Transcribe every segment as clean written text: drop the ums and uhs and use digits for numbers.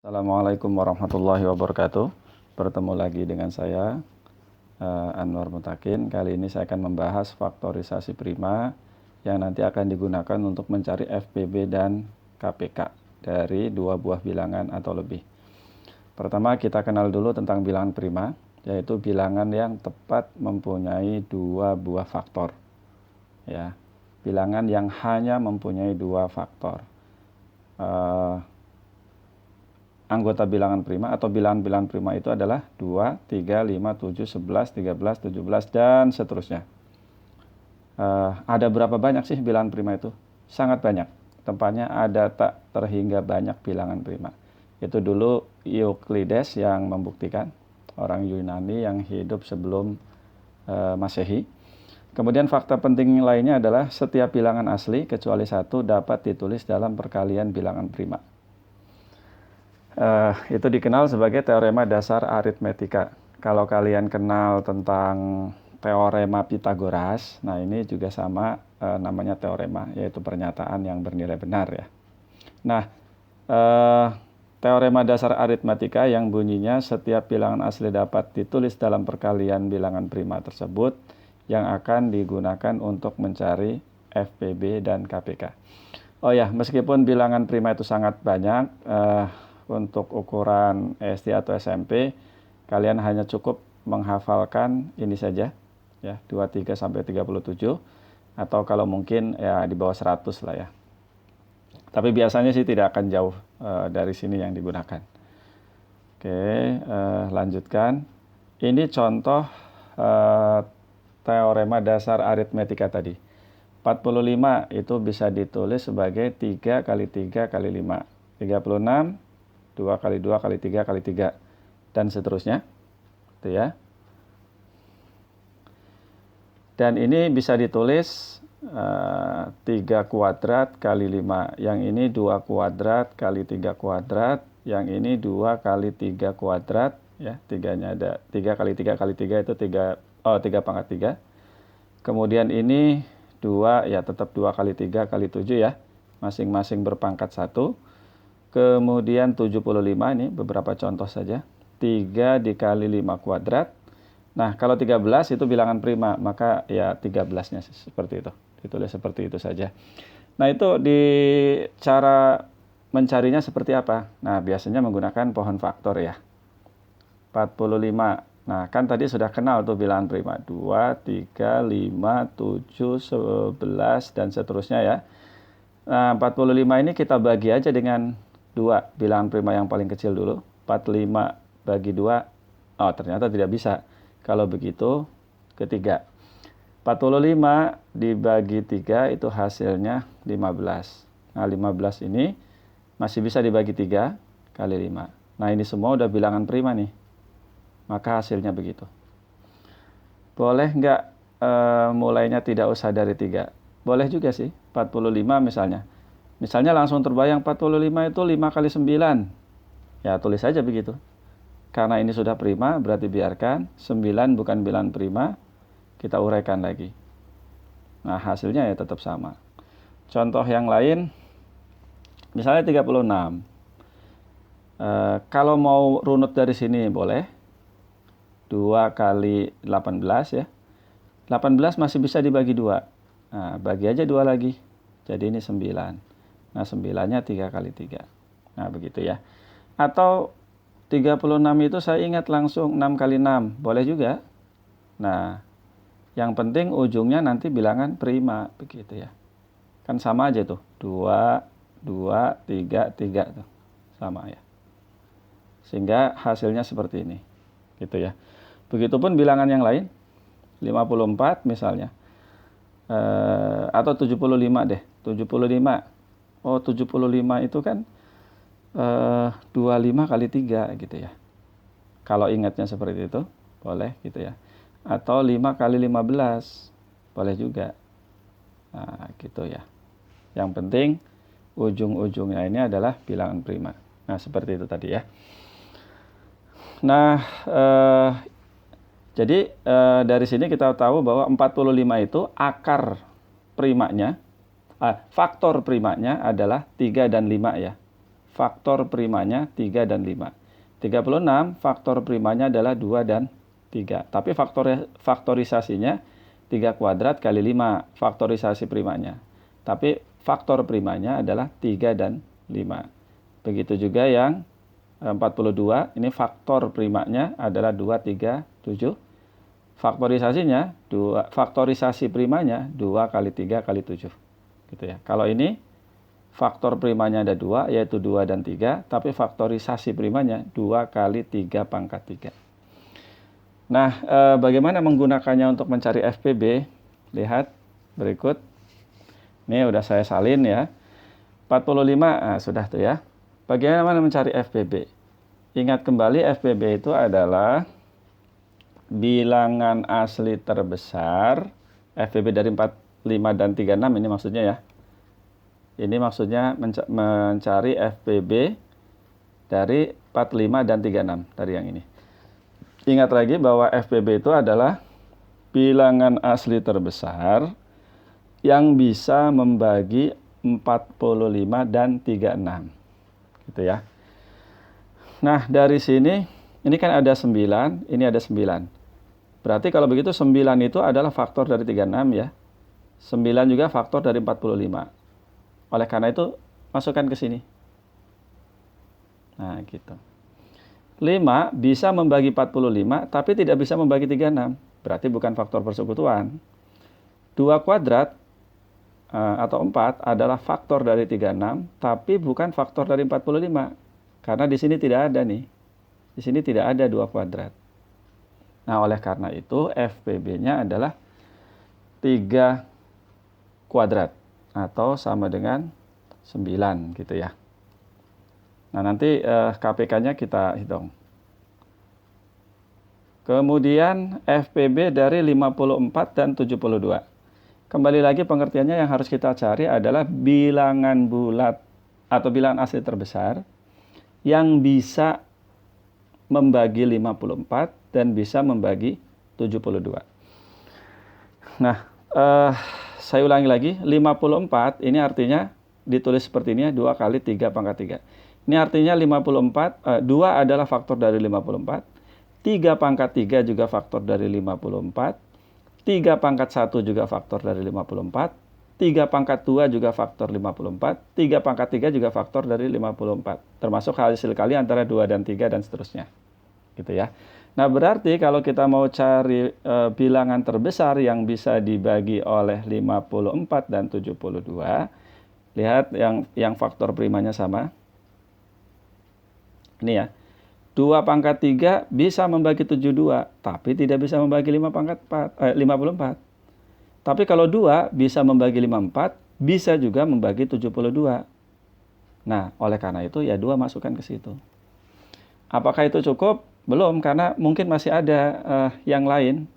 Assalamualaikum warahmatullahi wabarakatuh. Bertemu lagi dengan saya Anwar Mutakin. Kali ini saya akan membahas faktorisasi prima yang nanti akan digunakan untuk mencari FPB dan KPK dari dua buah bilangan atau lebih. Pertama, kita kenal dulu tentang bilangan prima, yaitu bilangan yang tepat mempunyai dua buah faktor. Ya, bilangan yang hanya mempunyai dua faktor. Anggota bilangan prima atau bilangan-bilangan prima itu adalah 2, 3, 5, 7, 11, 13, 17, dan seterusnya. Ada berapa banyak sih bilangan prima itu? Sangat banyak. Tempatnya ada tak terhingga banyak bilangan prima. Itu dulu Euclides yang membuktikan, orang Yunani yang hidup sebelum Masehi. Kemudian fakta penting lainnya adalah setiap bilangan asli kecuali satu dapat ditulis dalam perkalian bilangan prima. Itu dikenal sebagai teorema dasar aritmetika. Kalau kalian kenal tentang teorema Pitagoras, nah ini juga sama namanya teorema, yaitu pernyataan yang bernilai benar ya. Nah, teorema dasar aritmetika yang bunyinya setiap bilangan asli dapat ditulis dalam perkalian bilangan prima tersebut yang akan digunakan untuk mencari FPB dan KPK. Oh ya, meskipun bilangan prima itu sangat banyak, untuk ukuran SD atau SMP, kalian hanya cukup menghafalkan ini saja, ya, 23 sampai 37, atau kalau mungkin ya di bawah 100 lah ya. Tapi biasanya sih tidak akan jauh dari sini yang digunakan. Oke, lanjutkan. Ini contoh teorema dasar aritmetika tadi. 45 itu bisa ditulis sebagai 3 kali 3 kali 5. 36, 2 kali 2 kali 3 kali 3, dan seterusnya. Itu ya. Dan ini bisa ditulis 3 kuadrat kali 5. Yang ini 2 kuadrat kali 3 kuadrat. Yang ini 2 kali 3 kuadrat. Ya, tiganya ada 3 kali 3 kali 3 itu 3 pangkat 3. Kemudian ini 2, ya tetap 2 kali 3 kali 7 ya. Masing-masing berpangkat 1. Kemudian 75, ini beberapa contoh saja. 3 dikali 5 kuadrat. Nah, kalau 13 itu bilangan prima, maka ya 13-nya seperti itu. Ditulis seperti itu saja. Nah, itu di cara mencarinya seperti apa? Nah, biasanya menggunakan pohon faktor ya. 45. Nah, kan tadi sudah kenal tuh bilangan prima. 2, 3, 5, 7, 11, dan seterusnya ya. Nah, 45 ini kita bagi aja dengan 2, bilangan prima yang paling kecil dulu. 45 bagi 2, oh ternyata tidak bisa. Kalau begitu, ketiga. 45 dibagi 3 itu hasilnya 15. Nah, 15 ini masih bisa dibagi 3 kali 5. Nah, ini semua udah bilangan prima nih. Maka hasilnya begitu. Boleh nggak mulainya tidak usah dari 3? Boleh juga sih, 45 misalnya. Misalnya langsung terbayang 45 itu 5 kali 9. Ya tulis saja begitu. Karena ini sudah prima, berarti biarkan. 9 bukan bilangan prima, kita uraikan lagi. Nah, hasilnya ya tetap sama. Contoh yang lain, misalnya 36. Kalau mau runut dari sini boleh. 2 kali 18 ya. 18 masih bisa dibagi 2. Nah, bagi aja 2 lagi. Jadi ini 9. Nah, 9-nya 3 kali 3. Nah, begitu ya. Atau 36 itu saya ingat langsung 6 kali 6. Boleh juga. Nah, yang penting ujungnya nanti bilangan prima. Begitu ya. Kan sama aja tuh. 2, 2, 3, 3 tuh. Sama ya. Sehingga hasilnya seperti ini. Gitu ya. Begitupun bilangan yang lain. 54 misalnya. Atau 75 deh. 75. Oh, 75 itu kan 25 kali 3 gitu ya. Kalau ingatnya seperti itu, boleh gitu ya. Atau 5 kali 15, boleh juga. Nah, gitu ya. Yang penting ujung-ujungnya ini adalah bilangan prima. Nah, seperti itu tadi ya. Nah, jadi dari sini kita tahu bahwa 45 itu akar primanya, faktor primanya adalah 3 dan 5 ya. faktor primanya 3 dan 5. 36 faktor primanya adalah 2 dan 3. Tapi faktorisasinya 3 kuadrat kali 5 faktorisasi primanya. Tapi faktor primanya adalah 3 dan 5. Begitu juga yang 42, ini faktor primanya adalah 2, 3, 7. Faktorisasinya, faktorisasi primanya 2 kali 3 kali 7. Gitu ya. Kalau ini faktor primanya ada 2, yaitu 2 dan 3, tapi faktorisasi primanya 2 kali 3 pangkat 3. Nah, bagaimana menggunakannya untuk mencari FPB? Lihat berikut. Ini udah saya salin ya. 45, sudah tuh ya. Bagaimana mencari FPB? Ingat kembali FPB itu adalah bilangan asli terbesar. FPB dari 45 dan 36 ini maksudnya ya. Ini maksudnya mencari FPB dari 45 dan 36 dari yang ini. Ingat lagi bahwa FPB itu adalah bilangan asli terbesar yang bisa membagi 45 dan 36. Gitu ya. Nah, dari sini, ini kan ada 9, ini ada 9. Berarti kalau begitu 9 itu adalah faktor dari 36 ya. 9 juga faktor dari 45. Oleh karena itu, masukkan ke sini. Nah, gitu. 5 bisa membagi 45, tapi tidak bisa membagi 36. Berarti bukan faktor persekutuan. 2 kuadrat atau 4 adalah faktor dari 36, tapi bukan faktor dari 45. Karena di sini tidak ada nih. Di sini tidak ada 2 kuadrat. Nah, oleh karena itu FPB-nya adalah 3 kuadrat atau sama dengan 9 gitu ya. Nah, nanti KPK-nya kita hitung. Kemudian FPB dari 54 dan 72. Kembali lagi pengertiannya yang harus kita cari adalah bilangan bulat atau bilangan asli terbesar yang bisa membagi 54 dan bisa membagi 72. Nah, saya ulangi lagi, 54 ini artinya ditulis seperti ini ya, 2 kali 3 pangkat 3. Ini artinya 54, 2 adalah faktor dari 54, 3 pangkat 3 juga faktor dari 54, 3 pangkat 1 juga faktor dari 54, 3 pangkat 2 juga faktor 54, 3 pangkat 3 juga faktor dari 54. Termasuk hasil kali antara 2 dan 3 dan seterusnya. Gitu ya. Nah, berarti kalau kita mau cari bilangan terbesar yang bisa dibagi oleh 54 dan 72, lihat yang faktor primanya sama. Ini ya. 2 pangkat 3 bisa membagi 72, tapi tidak bisa membagi 54. Tapi kalau 2 bisa membagi 54, bisa juga membagi 72. Nah, oleh karena itu ya 2 masukkan ke situ. Apakah itu cukup? Belum, karena mungkin masih ada yang lain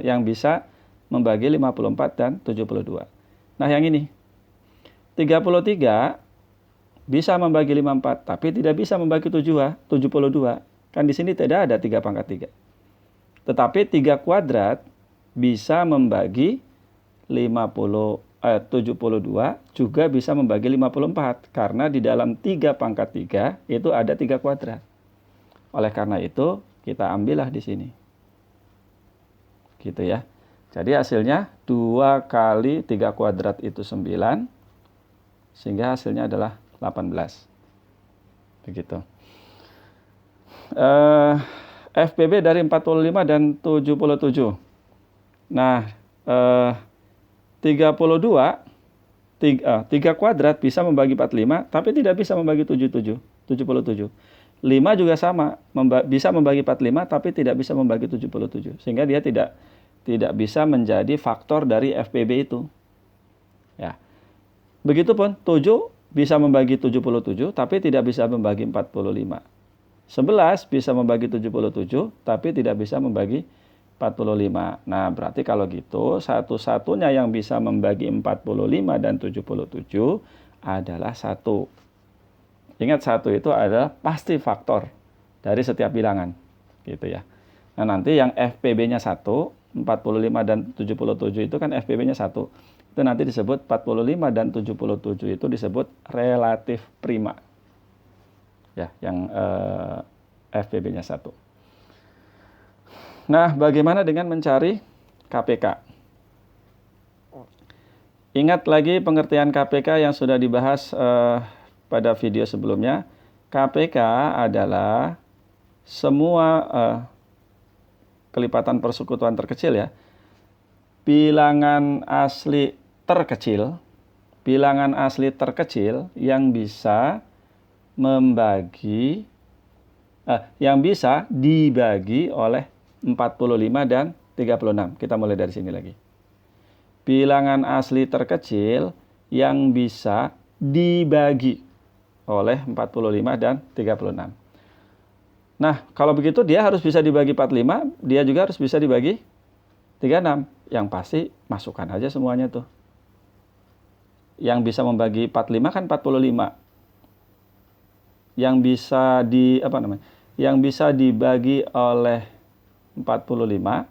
yang bisa membagi 54 dan 72. Nah, yang ini. 33 bisa membagi 54, tapi tidak bisa membagi 72. Kan di sini tidak ada 3 pangkat 3. Tetapi 3 kuadrat bisa membagi 72, juga bisa membagi 54. Karena di dalam 3 pangkat 3 itu ada 3 kuadrat. Oleh karena itu, kita ambillah di sini. Gitu ya. Jadi hasilnya 2 kali 3 kuadrat itu 9, sehingga hasilnya adalah 18. Begitu. FPB dari 45 dan 77. Nah, 32, 3 kuadrat bisa membagi 45, tapi tidak bisa membagi 77. 5 juga sama, bisa membagi 45, tapi tidak bisa membagi 77. Sehingga dia tidak bisa menjadi faktor dari FPB itu. Ya. Begitupun 7 bisa membagi 77, tapi tidak bisa membagi 45. 11 bisa membagi 77, tapi tidak bisa membagi 45. Nah, berarti kalau gitu, satu-satunya yang bisa membagi 45 dan 77 adalah 1. Ingat, 1 itu adalah pasti faktor dari setiap bilangan. Gitu ya. Nah, nanti yang FPB-nya 1, 45 dan 77 itu kan FPB-nya 1. Itu nanti disebut 45 dan 77 itu disebut relatif prima. Ya, yang FPB-nya 1. Nah, bagaimana dengan mencari KPK? Ingat lagi pengertian KPK yang sudah dibahas pada video sebelumnya. KPK adalah semua kelipatan persekutuan terkecil ya. Bilangan asli terkecil yang bisa dibagi oleh 45 dan 36. Kita mulai dari sini lagi. Bilangan asli terkecil yang bisa dibagi oleh 45 dan 36. Nah, kalau begitu dia harus bisa dibagi 45, dia juga harus bisa dibagi 36. Yang pasti masukkan aja semuanya tuh. Yang bisa membagi 45 kan 45. Yang bisa dibagi oleh 45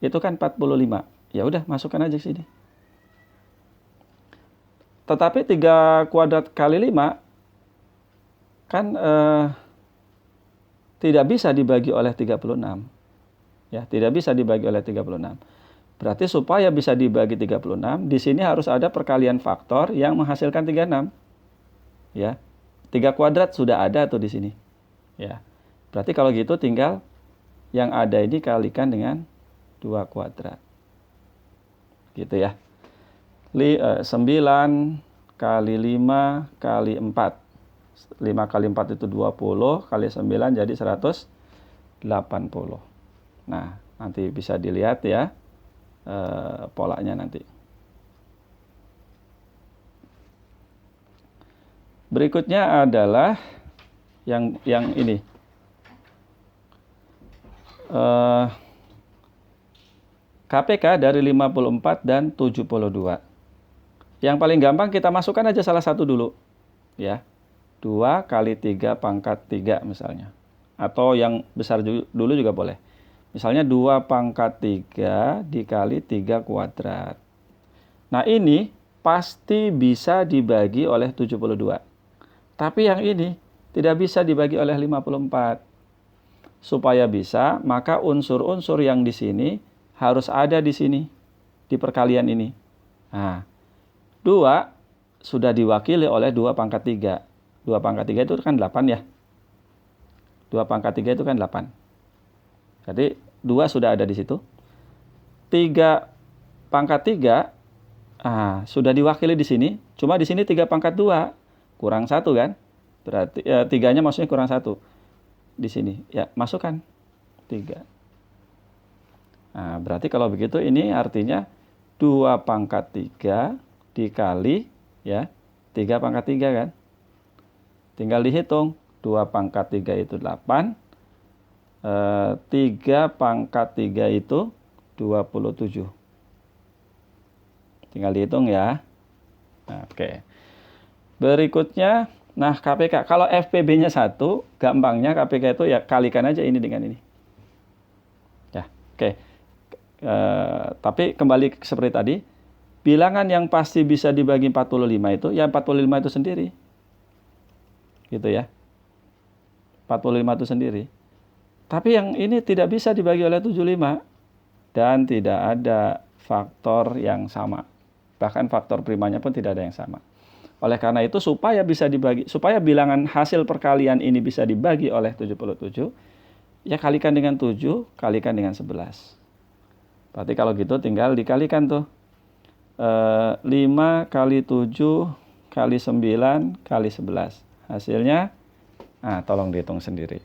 itu kan 45. Ya udah, masukkan aja sini. Tetapi 3 kuadrat kali 5 kan tidak bisa dibagi oleh 36. Ya, tidak bisa dibagi oleh 36. Berarti supaya bisa dibagi 36, di sini harus ada perkalian faktor yang menghasilkan 36. Ya. 3 kuadrat sudah ada tuh di sini. Ya. Berarti kalau gitu tinggal yang ada ini kalikan dengan 2 kuadrat. Gitu ya. 9 kali 5 kali 4. 5 kali 4 itu 20, kali 9 jadi 180. Nah, nanti bisa dilihat ya polanya nanti. Berikutnya adalah yang ini. KPK dari 54 dan 72. Yang paling gampang kita masukkan aja salah satu dulu. Ya. 2 kali 3 pangkat 3 misalnya. Atau yang besar dulu juga boleh. Misalnya 2 pangkat 3 dikali 3 kuadrat. Nah ini pasti bisa dibagi oleh 72. Tapi yang ini tidak bisa dibagi oleh 54. Supaya bisa, maka unsur-unsur yang di sini harus ada di sini, di perkalian ini. Nah, 2 sudah diwakili oleh 2 pangkat 3. 2 pangkat 3 itu kan 8 ya. 2 pangkat 3 itu kan 8. Jadi 2 sudah ada di situ. 3 pangkat 3 sudah diwakili di sini. Cuma di sini 3 pangkat 2 kurang 1 kan. Berarti 3-nya maksudnya kurang 1. Di sini ya, masukkan 3. Nah, berarti kalau begitu ini artinya 2 pangkat 3 dikali ya 3 pangkat 3 kan. Tinggal dihitung. 2 pangkat 3 itu 8. 3 pangkat 3 itu 27. Tinggal dihitung ya. Nah, oke. Berikutnya, nah KPK. Kalau FPB-nya 1, gampangnya KPK itu ya kalikan aja ini dengan ini. Ya, oke. Tapi kembali seperti tadi, bilangan yang pasti bisa dibagi 45 itu, ya 45 itu sendiri. Gitu ya. 45 itu sendiri. Tapi yang ini tidak bisa dibagi oleh 75. Dan tidak ada faktor yang sama. Bahkan faktor primanya pun tidak ada yang sama. Oleh karena itu, supaya bilangan hasil perkalian ini bisa dibagi oleh 77, ya kalikan dengan 7, kalikan dengan 11. Berarti kalau gitu tinggal dikalikan tuh. 5 kali 7 kali 9 kali 11. Hasilnya, tolong dihitung sendiri.